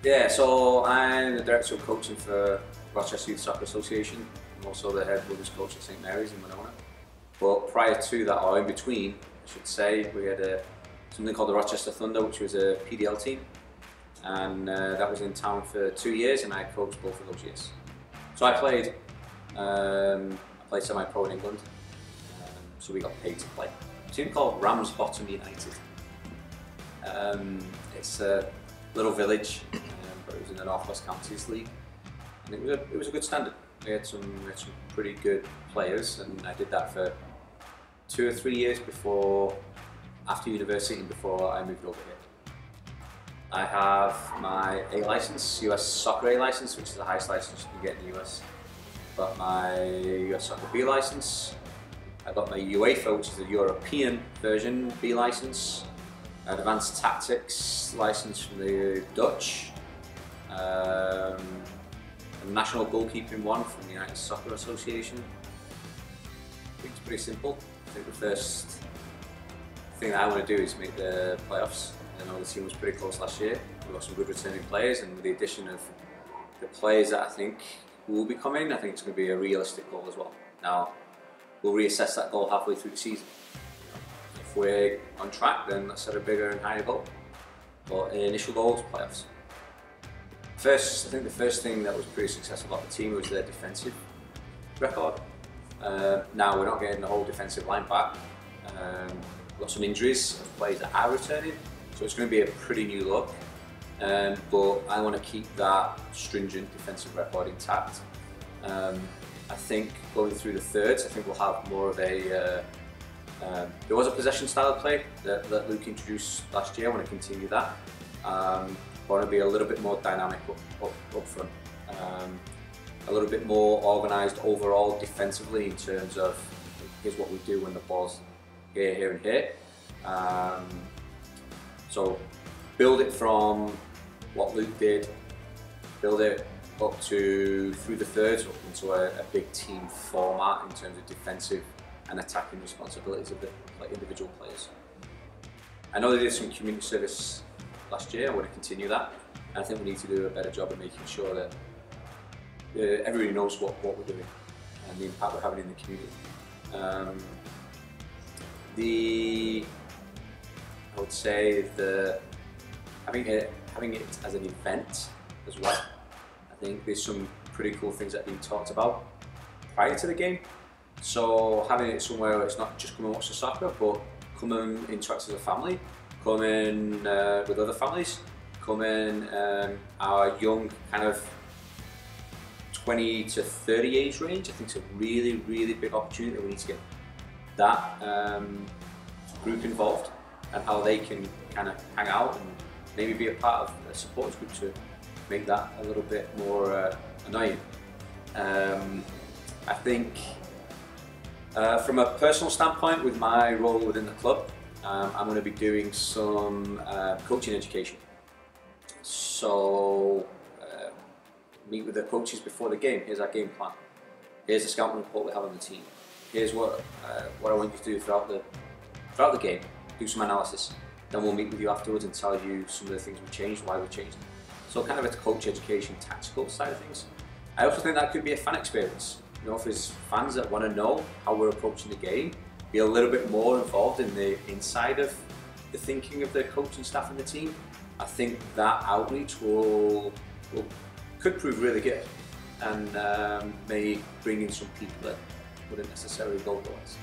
Yeah, so I'm the Director of Coaching for Rochester Youth Soccer Association. I'm also the Head Women's Coach at St Mary's in Winona. But prior to that, or in between, I should say, we had something called the Rochester Thunder, which was a PDL team. And that was in town for 2 years, and I coached both of those years. So I played semi-pro in England, so we got paid to play. A team called Ramsbottom United. It's a little village, but it was in the North West Counties League, and it was a good standard. We had some pretty good players, and I did that for 2 or 3 years after university and before I moved over here. I have my A license, US Soccer A license, which is the highest license you can get in the US. Got my US Soccer B license. I got my UEFA, which is the European version B license. Advanced Tactics license from the Dutch. A national goalkeeping one from the United Soccer Association. I think it's pretty simple. I think the first thing that I want to do is make the playoffs. I know the team was pretty close last year. We've got some good returning players, and with the addition of the players that I think will be coming, I think it's going to be a realistic goal as well. Now, we'll reassess that goal halfway through the season. If we're on track, then let's set a bigger and higher goal. But the initial goal is playoffs. I think the first thing that was pretty successful about the team was their defensive record. Now we're not getting the whole defensive line back. We've got some injuries of players that are returning, so it's going to be a pretty new look. But I want to keep that stringent defensive record intact. I think going through the thirds, I think we'll have more of a there was a possession style of play that Luke introduced last year. I want to continue that. I want to be a little bit more dynamic up front. A little bit more organised overall defensively in terms of here's what we do when the ball's here, here and here. So build it from what Luke did, build it up to through the thirds up into a big team format in terms of defensive and attacking responsibilities of the individual players. I know they did some community service last year. I want to continue that, and I think we need to do a better job of making sure that everybody knows what we're doing and the impact we're having in the community. I would say having it as an event as well. I think there's some pretty cool things that have been talked about prior to the game. So having it somewhere where it's not just come and watch the soccer, but come and interact as a family, come in with other families, come in our young kind of 20 to 30 age range. I think it's a really, really big opportunity. We need to get that group involved and how they can kind of hang out and maybe be a part of a supporters group to make that a little bit more annoying. I think from a personal standpoint, with my role within the club, I'm going to be doing some coaching education. So meet with the coaches before the game. Here's our game plan. Here's the scouting report we have on the team. Here's what I want you to do throughout the game. Do some analysis. Then we'll meet with you afterwards and tell you some of the things we changed, why we changed them. So kind of a coach education, tactical side of things. I also think that could be a fan experience. You know, if there's fans that want to know how we're approaching the game, be a little bit more involved in the inside of the thinking of the coaching staff and the team, I think that outreach could prove really good and may bring in some people that wouldn't necessarily go otherwise.